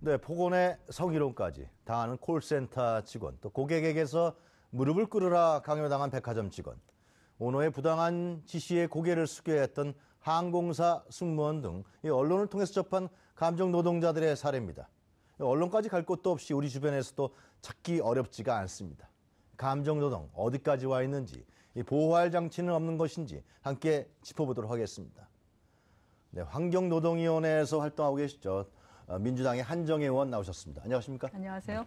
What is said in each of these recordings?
네, 폭언의 성희롱까지 당하는 콜센터 직원, 또 고객에게서 무릎을 꿇으라 강요당한 백화점 직원, 오너의 부당한 지시에 고개를 숙여야 했던 항공사 승무원 등 언론을 통해서 접한 감정 노동자들의 사례입니다. 언론까지 갈 곳도 없이 우리 주변에서도 찾기 어렵지가 않습니다. 감정 노동 어디까지 와 있는지, 보호할 장치는 없는 것인지 함께 짚어보도록 하겠습니다. 네, 환경노동위원회에서 활동하고 계시죠. 민주당의 한정혜 의원 나오셨습니다. 안녕하십니까? 안녕하세요.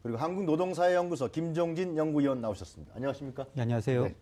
그리고 한국노동사회연구소 김종진 연구위원 나오셨습니다. 안녕하십니까? 네, 안녕하세요. 네.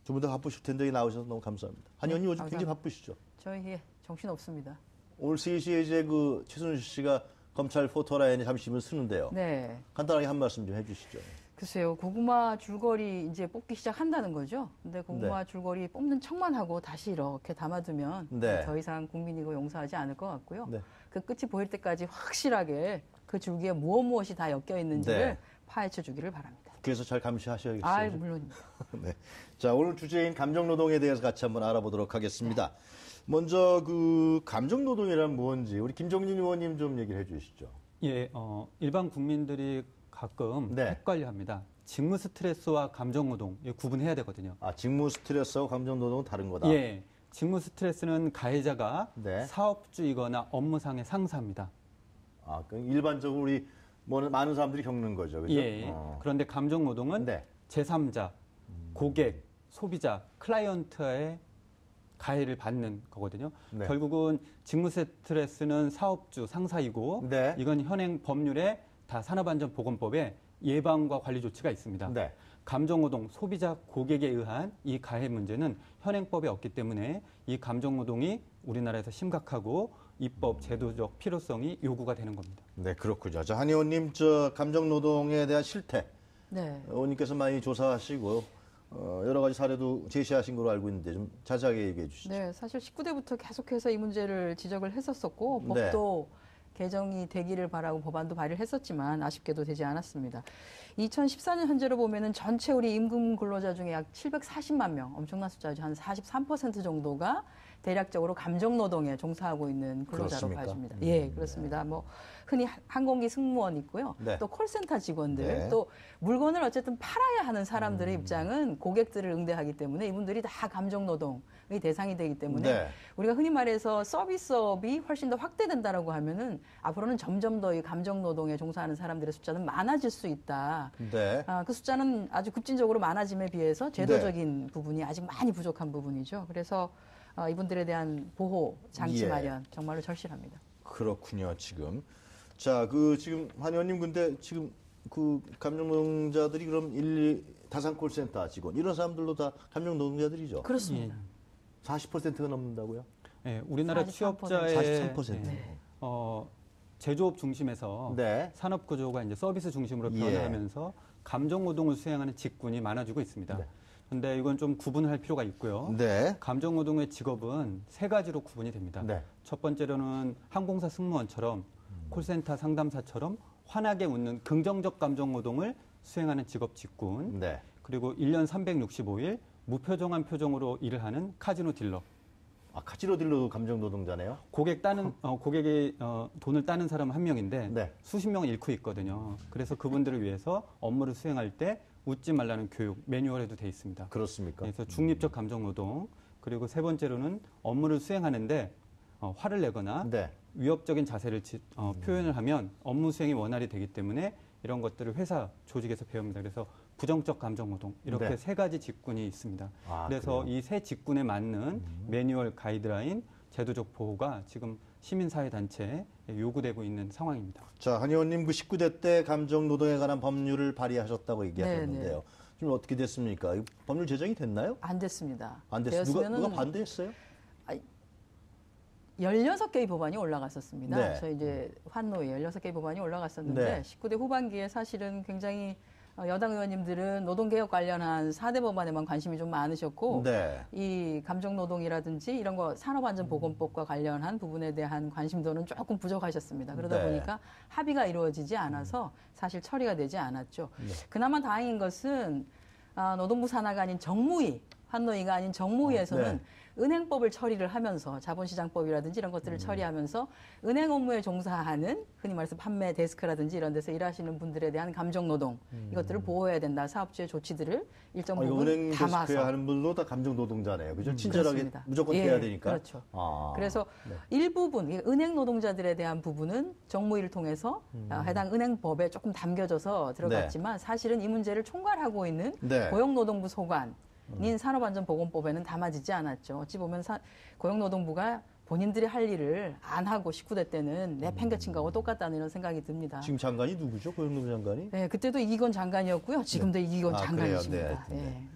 두 분 다 바쁘실 텐데 나오셔서 너무 감사합니다. 한 의원님 요즘 굉장히 바쁘시죠? 저희 정신 없습니다. 오늘 3시에 이제 최순실 씨가 검찰 포토라인에 잠시 쓰는데요. 네. 간단하게 한 말씀 좀 해주시죠. 글쎄요, 고구마 줄거리 이제 뽑기 시작한다는 거죠. 근데 고구마 줄거리 뽑는 척만 하고 다시 이렇게 담아두면 더 이상 국민이 이거 용서하지 않을 것 같고요. 그 끝이 보일 때까지 확실하게 그 줄기에 무엇이 다 엮여 있는지를 파헤쳐 주기를 바랍니다. 그래서 잘 감시하셔야겠어요. 물론입니다. 네. 자, 오늘 주제인 감정노동에 대해서 같이 한번 알아보도록 하겠습니다. 먼저 감정노동이란 뭔지 우리 김종진 의원님 좀 얘기를 해주시죠. 예, 일반 국민들이 가끔 헷갈려합니다. 직무 스트레스와 감정 노동 구분해야 되거든요. 아, 직무 스트레스와 감정 노동은 다른 거다. 예, 직무 스트레스는 가해자가 사업주이거나 업무상의 상사입니다. 아, 일반적으로 우리 많은 사람들이 겪는 거죠, 그렇죠? 예. 그런데 감정 노동은 제3자, 고객, 소비자, 클라이언트의 가해를 받는 거거든요. 결국은 직무 스트레스는 사업주, 상사이고 이건 현행 법률에 다 산업안전보건법에 예방과 관리 조치가 있습니다. 감정노동, 소비자, 고객에 의한 이 가해 문제는 현행법에 없기 때문에 이 감정노동이 우리나라에서 심각하고 입법, 제도적 필요성이 요구가 되는 겁니다. 네, 그렇군요. 자, 한 의원님, 감정노동에 대한 실태. 의원님께서 많이 조사하시고 여러 가지 사례도 제시하신 걸로 알고 있는데 좀 자세하게 얘기해 주시죠. 네, 사실 19대부터 계속해서 이 문제를 지적을 했었었고 법도 개정이 되기를 바라고 법안도 발의를 했었지만 아쉽게도 되지 않았습니다. 2014년 현재로 보면은 전체 우리 임금 근로자 중에 약 740만 명, 엄청난 숫자죠. 한 43% 정도가 대략적으로 감정 노동에 종사하고 있는 근로자로 봐집니다. 예, 그렇습니다. 흔히 항공기 승무원 있고요. 또 콜센터 직원들, 또 물건을 어쨌든 팔아야 하는 사람들의 입장은 고객들을 응대하기 때문에 이분들이 다 감정 노동의 대상이 되기 때문에 우리가 흔히 말해서 서비스업이 훨씬 더 확대된다라고 하면은 앞으로는 점점 더 이 감정 노동에 종사하는 사람들의 숫자는 많아질 수 있다. 그 숫자는 아주 급진적으로 많아짐에 비해서 제도적인 부분이 아직 많이 부족한 부분이죠. 그래서 이분들에 대한 보호 장치 마련 정말로 절실합니다. 그렇군요, 지금. 자, 지금 한 의원님 근데 지금 감정 노동자들이 그럼 다산콜센터 직원 이런 사람들도 다 감정 노동자들이죠? 그렇습니다. 40%가 넘는다고요? 네, 우리나라 43%. 취업자의 43%. 제조업 중심에서 산업 구조가 이제 서비스 중심으로 변화하면서 감정 노동을 수행하는 직군이 많아지고 있습니다. 근데 이건 좀 구분할 필요가 있고요. 감정 노동의 직업은 세 가지로 구분이 됩니다. 첫 번째로는 항공사 승무원처럼 콜센터 상담사처럼 환하게 웃는 긍정적 감정 노동을 수행하는 직업 직군. 그리고 1년 365일 무표정한 표정으로 일을 하는 카지노 딜러. 아, 카지노 딜러도 감정 노동자네요? 고객이 돈을 따는 사람은 한 명인데 수십 명을 잃고 있거든요. 그래서 그분들을 위해서 업무를 수행할 때 웃지 말라는 교육, 매뉴얼에도 돼 있습니다. 그렇습니까? 그래서 중립적 감정 노동. 그리고 세 번째로는 업무를 수행하는데 화를 내거나 위협적인 자세를 표현을 하면 업무 수행이 원활히 되기 때문에 이런 것들을 회사 조직에서 배웁니다. 그래서 부정적 감정 노동 이렇게 세 가지 직군이 있습니다. 그래서 이 세 직군에 맞는 매뉴얼 가이드라인 제도적 보호가 지금 시민사회단체에 요구되고 있는 상황입니다. 자, 한 의원님 19대 때 감정 노동에 관한 법률을 발의하셨다고 얘기하셨는데요. 지금 어떻게 됐습니까? 법률 제정이 됐나요? 안 됐습니다. 안 됐어요. 누가 반대했어요? 16개의 법안이 올라갔었습니다. 저희 이제 환노위 16개의 법안이 올라갔었는데 19대 후반기에 사실은 굉장히 여당 의원님들은 노동개혁 관련한 4대 법안에만 관심이 좀 많으셨고 이 감정노동이라든지 이런 거 산업안전보건법과 관련한 부분에 대한 관심도는 조금 부족하셨습니다. 그러다 보니까 합의가 이루어지지 않아서 사실 처리가 되지 않았죠. 그나마 다행인 것은 노동부 산하가 아닌 정무위, 환노위가 아닌 정무위에서는 은행법을 처리를 하면서 자본시장법이라든지 이런 것들을 처리하면서 은행 업무에 종사하는 흔히 말해서 판매 데스크라든지 이런 데서 일하시는 분들에 대한 감정노동 이것들을 보호해야 된다. 사업주의 조치들을 일정 부분 은행 담아서. 데스크에 하는 분도 다 감정 노동자네요. 그죠? 친절하게 그렇습니다. 무조건 예, 해야 되니까. 그렇죠. 아, 그래서 일부분 은행 노동자들에 대한 부분은 정무위를 통해서 해당 은행법에 조금 담겨져서 들어갔지만 사실은 이 문제를 총괄하고 있는 네. 고용노동부 소관인 산업안전보건법에는 담아지지 않았죠. 어찌 보면 고용노동부가 본인들이 할 일을 안 하고 19대 때는 내팽개친 거하고 똑같다는 이런 생각이 듭니다. 지금 장관이 누구죠? 고용노동 장관이? 네, 그때도 이기건 장관이었고요. 지금도 이기건 아, 장관이십니다. 그래요? 네.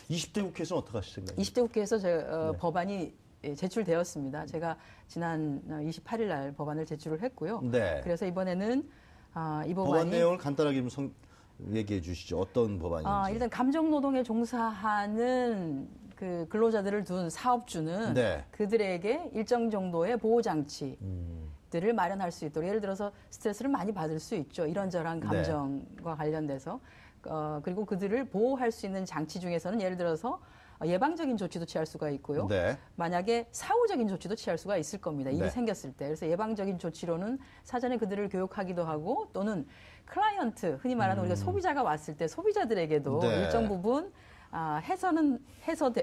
예. 20대 국회에서는 어떻게 하실 생각이에요? 20대 국회에서 법안이 제출되었습니다. 제가 지난 28일 날 법안을 제출을 했고요. 네. 그래서 이번에는 이 법안 법안이 내용을 간단하게 좀 얘기해 주시죠. 어떤 법안인지. 일단 감정노동에 종사하는 그 근로자들을 둔 사업주는 네. 그들에게 일정 정도의 보호장치들을 마련할 수 있도록 예를 들어서 스트레스를 많이 받을 수 있죠. 이런저런 감정과 관련돼서 그리고 그들을 보호할 수 있는 장치 중에서는 예를 들어서 예방적인 조치도 취할 수가 있고요. 네. 만약에 사후적인 조치도 취할 수가 있을 겁니다. 일이 네. 생겼을 때. 그래서 예방적인 조치로는 사전에 그들을 교육하기도 하고 또는 클라이언트, 흔히 말하는 우리가 소비자가 왔을 때 소비자들에게도 네. 일정 부분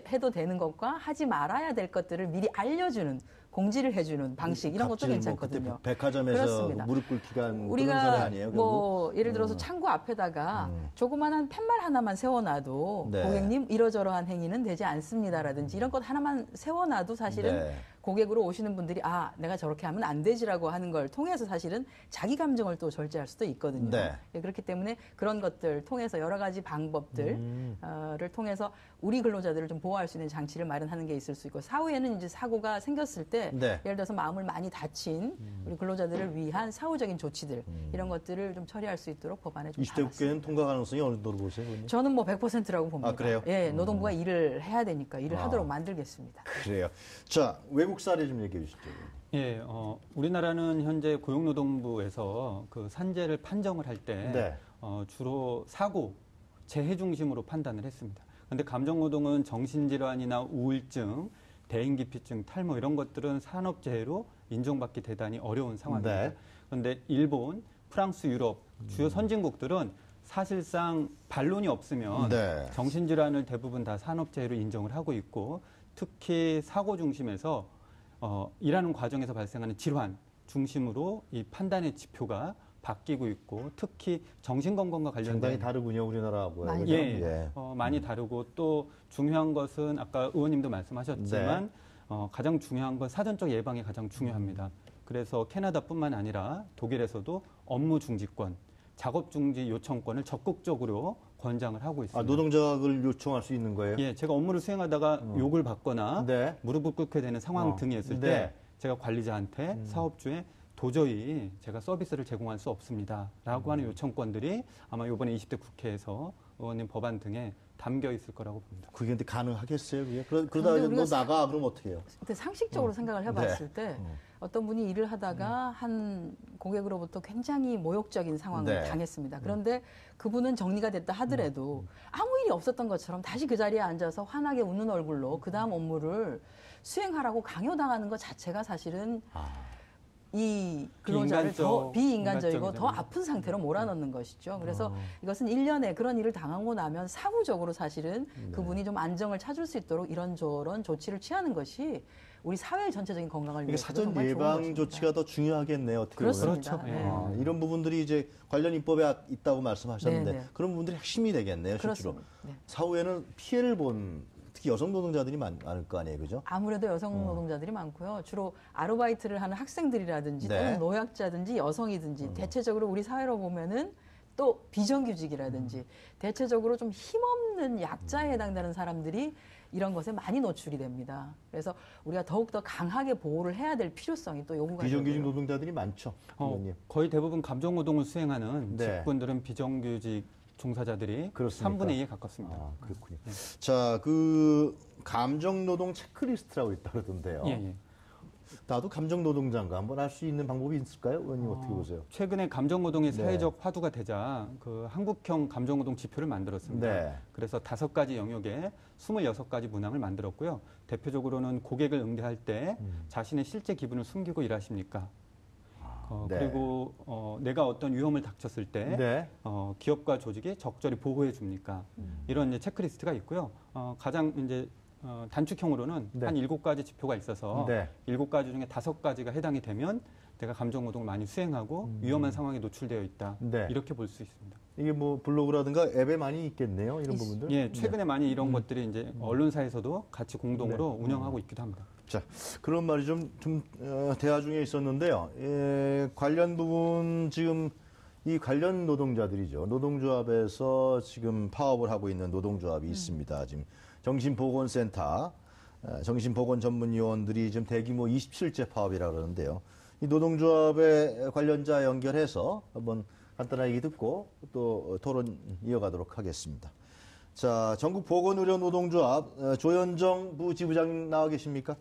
해도 되는 것과 하지 말아야 될 것들을 미리 알려주는 공지를 해주는 방식 이런 것도 괜찮거든요. 그때 백화점에서 그렇습니다. 무릎 꿇기가 그런 소리 우리가 아니에요? 뭐 예를 들어서 창구 앞에다가 조그만한 팻말 하나만 세워놔도 네. 고객님 이러저러한 행위는 되지 않습니다라든지 이런 것 하나만 세워놔도 사실은 네. 고객으로 오시는 분들이 내가 저렇게 하면 안 되지라고 하는 걸 통해서 사실은 자기 감정을 또 절제할 수도 있거든요. 네. 그렇기 때문에 그런 것들 통해서 여러 가지 방법들을 통해서 우리 근로자들을 좀 보호할 수 있는 장치를 마련하는 게 있을 수 있고 사후에는 이제 사고가 생겼을 때 네. 예를 들어서 마음을 많이 다친 우리 근로자들을 위한 사후적인 조치들 이런 것들을 좀 처리할 수 있도록 법안에 좀 20대 담았습니다. 국회는 통과 가능성이 어느 정도로 보세요? 그러면? 저는 뭐 100%라고 봅니다. 아, 그래요? 예, 노동부가 일을 해야 되니까 일을 하도록 만들겠습니다. 그래요. 자, 외국 사례 좀 얘기해 주시죠. 예, 우리나라는 현재 고용노동부에서 그 산재를 판정을 할 때 네. 주로 사고, 재해 중심으로 판단을 했습니다. 그런데 감정노동은 정신질환이나 우울증, 대인기피증, 탈모 이런 것들은 산업재해로 인정받기 대단히 어려운 상황입니다. 네. 그런데 일본, 프랑스, 유럽 주요 선진국들은 사실상 반론이 없으면 네. 정신질환을 대부분 다 산업재해로 인정을 하고 있고 특히 사고 중심에서 일하는 과정에서 발생하는 질환 중심으로 이 판단의 지표가 바뀌고 있고 특히 정신건강과 상당히 관련된 다르군요, 우리나라하고요. 많이 그죠? 예, 많이 다르고 또 중요한 것은 아까 의원님도 말씀하셨지만 가장 중요한 건 사전적 예방이 가장 중요합니다. 그래서 캐나다뿐만 아니라 독일에서도 업무 중지권, 작업 중지 요청권을 적극적으로 권장을 하고 있습니다. 노동자를 요청할 수 있는 거예요? 예, 제가 업무를 수행하다가 욕을 받거나 네. 무릎을 꿇게 되는 상황 등이 있을 때 네. 제가 관리자한테 사업주에 도저히 제가 서비스를 제공할 수 없습니다라고 하는 요청권들이 아마 이번에 20대 국회에서 의원님 법안 등에 담겨 있을 거라고 봅니다. 그게 근데 가능하겠어요? 그게? 그러다 그런데 너 우리가 나가 그럼 어떻게 해요? 근데 상식적으로 생각을 해봤을 때 어떤 분이 일을 하다가 한 고객으로부터 굉장히 모욕적인 상황을 네. 당했습니다. 그런데 그분은 정리가 됐다 하더라도 아무 일이 없었던 것처럼 다시 그 자리에 앉아서 환하게 웃는 얼굴로 그 다음 업무를 수행하라고 강요당하는 것 자체가 사실은 이 근로자를 더 비인간적이고 더 아픈 상태로 몰아넣는 것이죠. 그래서 이것은 1년에 그런 일을 당하고 나면 사후적으로 사실은 그분이 좀 안정을 찾을 수 있도록 이런저런 조치를 취하는 것이 우리 사회의 전체적인 건강을 이게 위해서 사전 정말 좋은 예방 것입니다. 조치가 더 중요하겠네요. 어떻게 그렇습니다. 보면. 네. 이런 부분들이 이제 관련 입법에 있다고 말씀하셨는데 네, 네. 그런 부분들이 핵심이 되겠네요. 실제로. 그렇습니다. 네. 사후에는 피해를 본 특히 여성 노동자들이 많을 거 아니에요, 그죠? 아무래도 여성 노동자들이 많고요. 주로 아르바이트를 하는 학생들이라든지 네. 또는 노약자든지 여성이든지 대체적으로 우리 사회로 보면은 또 비정규직이라든지 대체적으로 좀 힘없는 약자에 해당되는 사람들이 이런 것에 많이 노출이 됩니다. 그래서 우리가 더욱더 강하게 보호를 해야 될 필요성이 또 요구가 비정규직 되고요. 노동자들이 많죠, 의원님. 거의 대부분 감정노동을 수행하는 네. 직군들은 비정규직 종사자들이 그렇습니까? 3분의 2에 가깝습니다. 그렇군요. 자, 그 감정노동 체크리스트라고 있다 그러던데요. 예, 예. 나도 감정 노동자인가 한번 할 수 있는 방법이 있을까요? 의원님 어떻게 보세요? 최근에 감정노동이 네. 사회적 화두가 되자 그 한국형 감정노동 지표를 만들었습니다. 네. 그래서 5가지 영역에 26가지 문항을 만들었고요. 대표적으로는 고객을 응대할 때 자신의 실제 기분을 숨기고 일하십니까? 네. 그리고 내가 어떤 위험을 닥쳤을 때 네. 기업과 조직이 적절히 보호해 줍니까? 이런 이제 체크리스트가 있고요. 가장 이제 단축형으로는 네. 한 7가지 지표가 있어서 네. 7가지 중에 5가지가 해당이 되면 내가 감정노동을 많이 수행하고 위험한 상황에 노출되어 있다. 네. 이렇게 볼 수 있습니다. 이게 뭐 블로그라든가 앱에 많이 있겠네요. 이런 부분들. 예, 최근에 많이 이런 것들이 이제 언론사에서도 같이 공동으로 네. 운영하고 있기도 합니다. 자, 그런 말이 대화 중에 있었는데요. 관련 부분 지금 이 관련 노동자들이죠. 노동조합에서 지금 파업을 하고 있는 노동조합이 있습니다. 지금 정신보건센터, 정신보건 전문요원들이 지금 대규모 27째 파업이라고 그러는데요. 이 노동조합의 관련자 연결해서 한번 간단하게 얘기 듣고 또 토론 이어가도록 하겠습니다. 자, 전국보건의료노동조합 조현정 부지부장 나와 계십니까?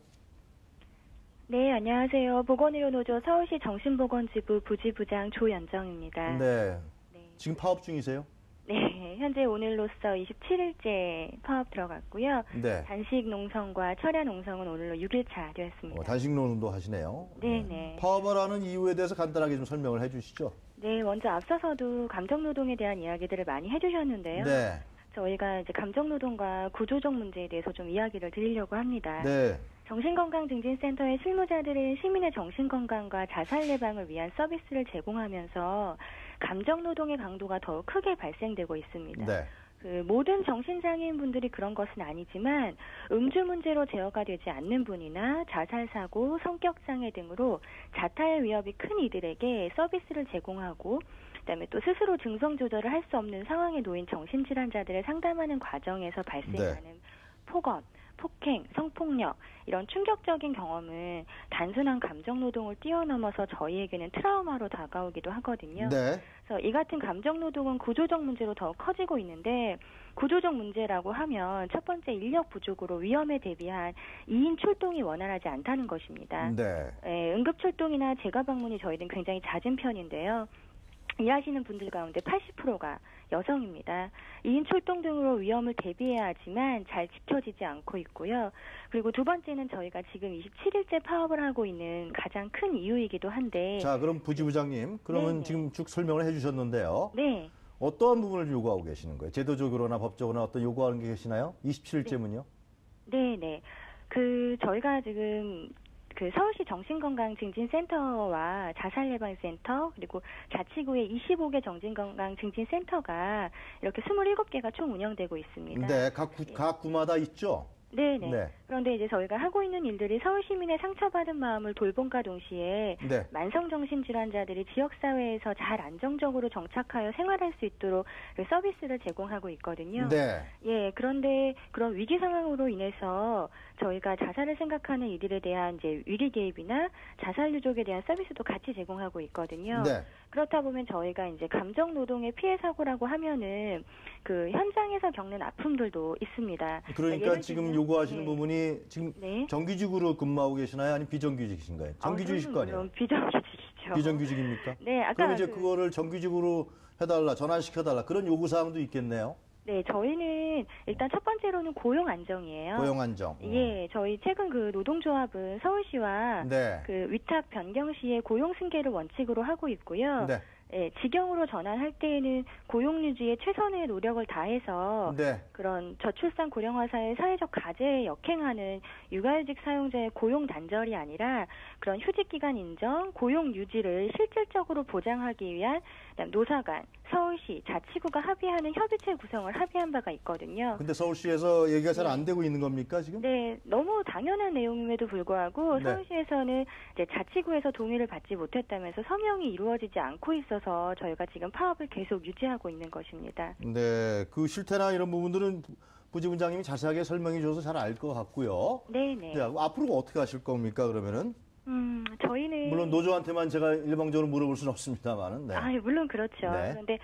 네, 안녕하세요. 보건의료노조 서울시 정신보건지부 부지부장 조연정입니다. 네. 네. 지금 파업 중이세요? 네, 현재 오늘로써 27일째 파업 들어갔고요. 네. 단식 농성과 철야 농성은 오늘로 6일차 되었습니다. 단식 노동도 하시네요. 네네. 파업을 하는 이유에 대해서 간단하게 좀 설명을 해주시죠. 네, 먼저 앞서서도 감정노동에 대한 이야기들을 많이 해주셨는데요. 네. 저희가 이제 감정노동과 구조적 문제에 대해서 좀 이야기를 드리려고 합니다. 네. 정신건강증진센터의 실무자들은 시민의 정신건강과 자살 예방을 위한 서비스를 제공하면서 감정노동의 강도가 더욱 크게 발생되고 있습니다. 네. 그 모든 정신장애인분들이 그런 것은 아니지만 음주 문제로 제어가 되지 않는 분이나 자살 사고, 성격장애 등으로 자타의 위협이 큰 이들에게 서비스를 제공하고 그다음에 또 스스로 증상 조절을 할 수 없는 상황에 놓인 정신질환자들을 상담하는 과정에서 발생하는 폭언, 폭행, 성폭력 이런 충격적인 경험은 단순한 감정노동을 뛰어넘어서 저희에게는 트라우마로 다가오기도 하거든요. 네. 그래서 이 같은 감정노동은 구조적 문제로 더욱 커지고 있는데 구조적 문제라고 하면 첫 번째 인력 부족으로 위험에 대비한 2인 출동이 원활하지 않다는 것입니다. 네. 응급출동이나 재가 방문이 저희는 굉장히 잦은 편인데요. 일하시는 분들 가운데 80%가 여성입니다. 2인 출동 등으로 위험을 대비해야 하지만 잘 지켜지지 않고 있고요. 그리고 두 번째는 저희가 지금 27일째 파업을 하고 있는 가장 큰 이유이기도 한데. 자, 그럼 부지부장님, 그러면 네네. 지금 쭉 설명을 해주셨는데요. 네. 어떠한 부분을 요구하고 계시는 거예요? 제도적으로나 법적으로나 어떤 요구하는 게 계시나요? 27일째면요? 네네. 저희가 지금 서울시 정신건강증진센터와 자살예방센터 그리고 자치구의 25개 정신건강증진센터가 이렇게 27개가 총 운영되고 있습니다. 네, 각 구마다 있죠? 네네. 네. 그런데 이제 저희가 하고 있는 일들이 서울 시민의 상처받은 마음을 돌봄과 동시에 네. 만성정신질환자들이 지역사회에서 잘 안정적으로 정착하여 생활할 수 있도록 서비스를 제공하고 있거든요. 네. 예, 그런데 그런 위기 상황으로 인해서 저희가 자살을 생각하는 이들에 대한 이제 위기 개입이나 자살 유족에 대한 서비스도 같이 제공하고 있거든요. 네. 그렇다 보면 저희가 이제 감정 노동의 피해 사고라고 하면은 그 현장에서 겪는 아픔들도 있습니다. 그러니까 예를 지금 들면, 요구하시는 네. 부분이 지금 네. 정규직으로 근무하고 계시나요? 아니면 비정규직이신가요? 정규직이실 거 아니에요? 물론 비정규직이죠. 비정규직입니까? 네, 아까 그럼 이제 그거를 정규직으로 해달라, 전환시켜달라 그런 요구사항도 있겠네요? 네, 저희는 일단 첫 번째로는 고용 안정이에요. 고용 안정. 예, 저희 최근 노동조합은 서울시와 네. 위탁 변경 시에 고용 승계를 원칙으로 하고 있고요. 네. 예, 직영으로 전환할 때에는 고용 유지에 최선의 노력을 다해서 네. 그런 저출산 고령화사의 사회적 과제에 역행하는 육아휴직 사용자의 고용 단절이 아니라 그런 휴직기간 인정, 고용 유지를 실질적으로 보장하기 위한 노사 간, 서울시, 자치구가 합의하는 협의체 구성을 합의한 바가 있거든요. 근데 서울시에서 얘기가 잘 안 되고 있는 겁니까, 지금? 네, 너무 당연한 내용임에도 불구하고 네. 서울시에서는 이제 자치구에서 동의를 받지 못했다면서 서명이 이루어지지 않고 있어서 저희가 지금 파업을 계속 유지하고 있는 것입니다. 네. 그 실태나 이런 부분들은 부지부장님이 자세하게 설명해 줘서 잘 알 것 같고요. 네네. 네. 앞으로 어떻게 하실 겁니까, 그러면은? 저희는 물론 노조한테만 제가 일방적으로 물어볼 수는 없습니다만은. 네. 물론 그렇죠. 네. 그런데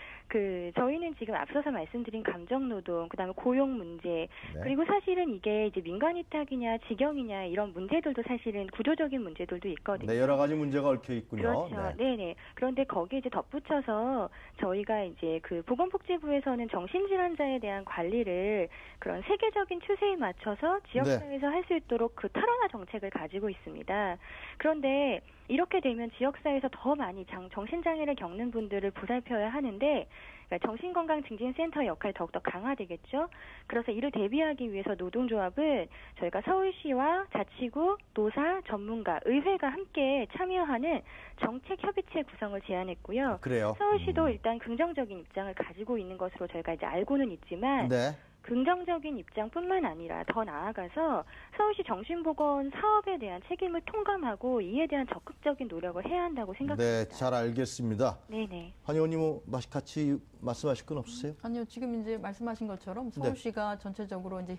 저희는 지금 앞서서 말씀드린 감정노동, 그다음에 고용 문제, 네. 그리고 사실은 이게 이제 민간위탁이냐 직영이냐 이런 문제들도 사실은 구조적인 문제들도 있거든요. 네, 여러 가지 문제가 얽혀 있군요. 그렇죠. 네네. 그런데 거기에 이제 덧붙여서 저희가 이제 보건복지부에서는 정신질환자에 대한 관리를 그런 세계적인 추세에 맞춰서 지역사회에서 할 수 있도록 그 탈원화 정책을 가지고 있습니다. 그런데 이렇게 되면 지역사회에서 더 많이 정신장애를 겪는 분들을 보살펴야 하는데, 그러니까 정신건강증진센터의 역할이 더욱더 강화되겠죠. 그래서 이를 대비하기 위해서 노동조합은 저희가 서울시와 자치구, 노사, 전문가, 의회가 함께 참여하는 정책협의체 구성을 제안했고요. 그래요. 서울시도 일단 긍정적인 입장을 가지고 있는 것으로 저희가 이제 알고는 있지만, 네. 긍정적인 입장뿐만 아니라 더 나아가서 서울시 정신보건 사업에 대한 책임을 통감하고 이에 대한 적극적인 노력을 해야 한다고 생각합니다. 네, 잘 알겠습니다. 네네. 한 의원님 같이 말씀하실 건 없으세요? 아니요, 지금 이제 말씀하신 것처럼 서울시가 전체적으로 이제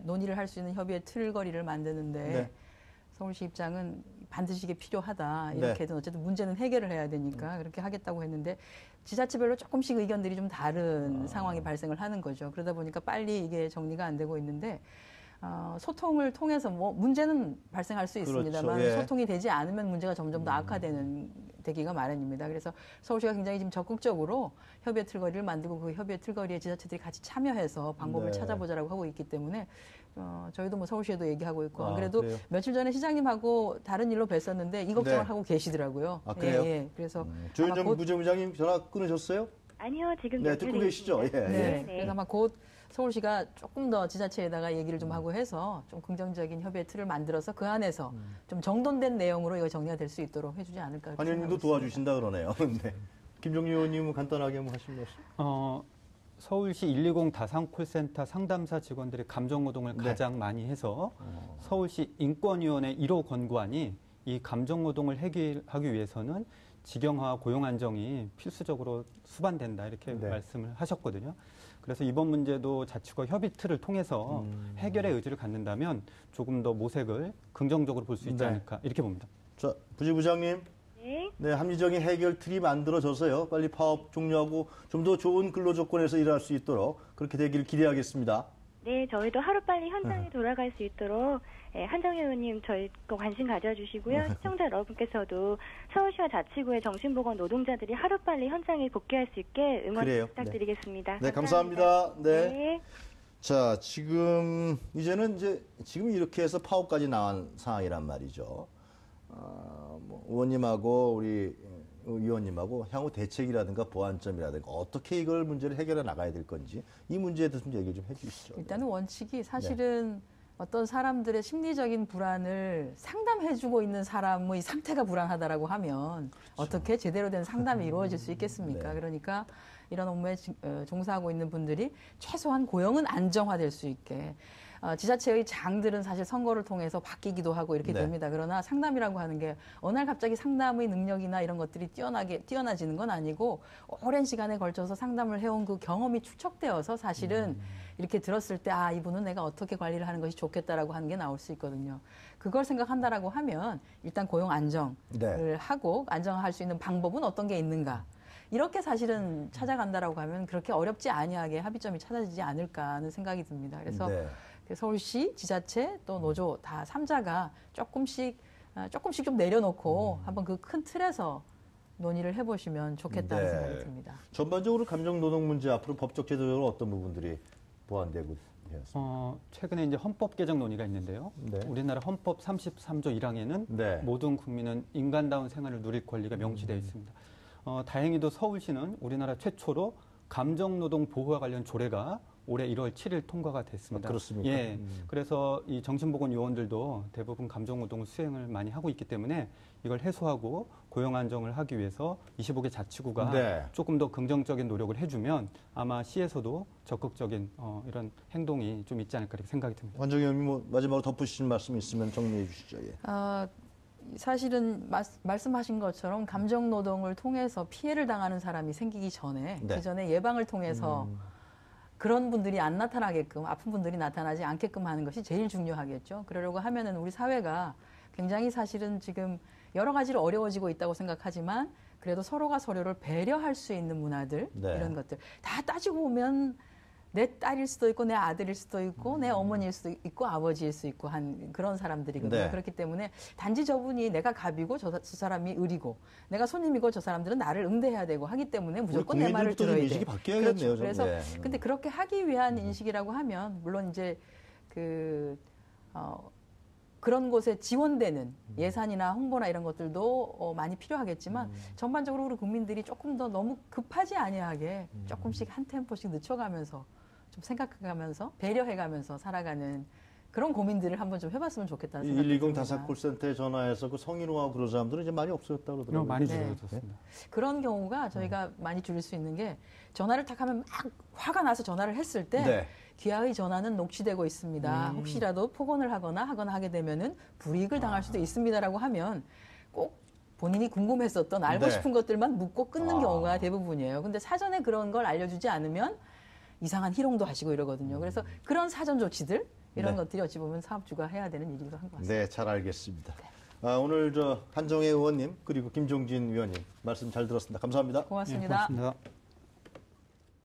논의를 할 수 있는 협의의 틀거리를 만드는데 네. 서울시 입장은 반드시 이게 필요하다. 이렇게든 어쨌든 문제는 해결을 해야 되니까 그렇게 하겠다고 했는데 지자체별로 조금씩 의견들이 좀 다른 상황이 발생을 하는 거죠. 그러다 보니까 빨리 이게 정리가 안 되고 있는데 소통을 통해서 문제는 발생할 수 있습니다만 그렇죠. 예. 소통이 되지 않으면 문제가 점점 더 되기가 마련입니다. 그래서 서울시가 굉장히 지금 적극적으로 협의의 틀거리를 만들고 그 협의의 틀거리에 지자체들이 같이 참여해서 방법을 네. 찾아보자라고 하고 있기 때문에 저희도 서울시에도 얘기하고 있고 안 그래도 그래요? 며칠 전에 시장님하고 다른 일로 뵀었는데 이 걱정을 네. 하고 계시더라고요. 그래요? 예. 그래서 조윤정 부재무장님 전화 끊으셨어요? 아니요, 지금 네, 듣고 계시죠? 예. 네. 네. 그래서 아마 곧 서울시가 조금 더 지자체에다가 얘기를 좀 하고 해서 좀 긍정적인 협의의 틀을 만들어서 그 안에서 좀 정돈된 내용으로 이거 정리가 될 수 있도록 해주지 않을까. 한 의원님도 도와주신다 그러네요. 네. 김종리 의원님은 간단하게 한번 하신 말씀. 서울시 120 다산콜센터 상담사 직원들이 감정노동을 네. 가장 많이 해서 서울시 인권위원회 1호 권고안이 이 감정노동을 해결하기 위해서는 직영화 고용 안정이 필수적으로 수반된다 이렇게 네. 말씀을 하셨거든요. 그래서 이번 문제도 자치구 협의 틀을 통해서 해결의 의지를 갖는다면 조금 더 모색을 긍정적으로 볼 수 있지 네. 않을까 이렇게 봅니다. 자, 부지부장님. 네. 네, 합리적인 해결 틀이 만들어져서요. 빨리 파업 종료하고 좀 더 좋은 근로 조건에서 일할 수 있도록 그렇게 되기를 기대하겠습니다. 네, 저희도 하루빨리 현장에 돌아갈 수 있도록 한정혜 의원님 저희 거 관심 가져주시고요. 시청자 여러분께서도 서울시와 자치구의 정신보건 노동자들이 하루빨리 현장에 복귀할 수 있게 응원 그래요. 부탁드리겠습니다. 네, 감사합니다. 네. 네. 자, 지금 지금 이렇게 해서 파업까지 나온 상황이란 말이죠. 의원님하고 우리 위원님하고 향후 대책이라든가 보완점이라든가 어떻게 이걸 문제를 해결해 나가야 될 건지 이 문제에 대해서 좀 얘기 좀 해주시죠. 일단은 원칙이 사실은 어떤 사람들의 심리적인 불안을 상담해주고 있는 사람의 상태가 불안하다라고 하면 어떻게 제대로 된 상담이 이루어질 수 있겠습니까? 네. 그러니까 이런 업무에 종사하고 있는 분들이 최소한 고용은 안정화될 수 있게 지자체의 장들은 사실 선거를 통해서 바뀌기도 하고 이렇게 네. 됩니다. 그러나 상담이라고 하는 게 어느 날 갑자기 상담의 능력이나 이런 것들이 뛰어나지는 건 아니고 오랜 시간에 걸쳐서 상담을 해온 그 경험이 축적되어서 사실은 이렇게 들었을 때 이분은 내가 어떻게 관리를 하는 것이 좋겠다라고 하는 게 나올 수 있거든요. 그걸 생각한다라고 하면 일단 고용 안정을 네. 하고 안정화할 수 있는 방법은 어떤 게 있는가. 이렇게 사실은 찾아간다라고 하면 그렇게 어렵지 아니하게 합의점이 찾아지지 않을까 하는 생각이 듭니다. 그래서 네. 서울시, 지자체, 또 노조 다 3자가 조금씩 좀 내려놓고 한번 그 큰 틀에서 논의를 해보시면 좋겠다는 네. 생각이 듭니다. 전반적으로 감정노동 문제 앞으로 법적 제도적으로 어떤 부분들이 보완되고 있습니다. 최근에 이제 헌법 개정 논의가 있는데요. 네. 우리나라 헌법 33조 1항에는 네. 모든 국민은 인간다운 생활을 누릴 권리가 명시되어 있습니다. 다행히도 서울시는 우리나라 최초로 감정노동 보호와 관련 조례가 올해 1월 7일 통과가 됐습니다. 그렇습니까? 예. 그래서 이 정신보건 요원들도 대부분 감정노동을 수행을 많이 하고 있기 때문에 이걸 해소하고 고용 안정을 하기 위해서 25개 자치구가 네. 조금 더 긍정적인 노력을 해주면 아마 시에서도 적극적인 이런 행동이 좀 있지 않을까 이렇게 생각이 듭니다. 관정희 의원님 마지막으로 덧붙이신 말씀 있으면 정리해 주시죠. 예. 사실은 말씀하신 것처럼 감정노동을 통해서 피해를 당하는 사람이 생기기 전에 네. 그 전에 예방을 통해서 그런 분들이 안 나타나게끔 아픈 분들이 나타나지 않게끔 하는 것이 제일 중요하겠죠. 그러려고 하면은 우리 사회가 굉장히 사실은 지금 여러 가지로 어려워지고 있다고 생각하지만 그래도 서로가 서로를 배려할 수 있는 문화들 네. 이런 것들 다 따지고 보면 내 딸일 수도 있고 내 아들일 수도 있고 내 어머니일 수도 있고 아버지일 수 있고 한 그런 사람들이거든요. 네. 그렇기 때문에 단지 저분이 내가 갑이고 저 사람이 을이고 내가 손님이고 저 사람들은 나를 응대해야 되고 하기 때문에 무조건 내 말을 들어야 돼. 인식이 바뀌어야겠네요. 그렇죠. 좀. 그래서 네. 근데 그렇게 하기 위한 인식이라고 하면 물론 이제 그런 곳에 지원되는 예산이나 홍보나 이런 것들도 많이 필요하겠지만 전반적으로 우리 국민들이 조금 더 너무 급하지 아니하게 조금씩 한 템포씩 늦춰가면서 좀 생각해가면서 배려해가면서 살아가는 그런 고민들을 한번 좀 해봤으면 좋겠다는 생각이 120 듭니다. 다사 콜센터에 전화해서 그 성인호하고 그런 사람들은 이제 많이 없어졌다고 그러더라고요. 많이 네. 줄어들었습니다. 그런 경우가 저희가 많이 줄일 수 있는 게 전화를 딱 하면 막 화가 나서 전화를 했을 때 네. 귀하의 전화는 녹취되고 있습니다. 혹시라도 폭언을 하거나 하게 되면은 불이익을 당할 수도 있습니다라고 하면 꼭 본인이 궁금했었던 알고 네. 싶은 것들만 묻고 끊는 경우가 대부분이에요. 근데 사전에 그런 걸 알려주지 않으면 이상한 희롱도 하시고 이러거든요. 그래서 그런 사전 조치들 이런 네. 것들이 어찌 보면 사업주가 해야 되는 일이기도 한 것 같습니다. 네, 잘 알겠습니다. 오늘 한정혜 의원님 그리고 김종진 위원님 말씀 잘 들었습니다. 감사합니다. 고맙습니다. 고맙습니다.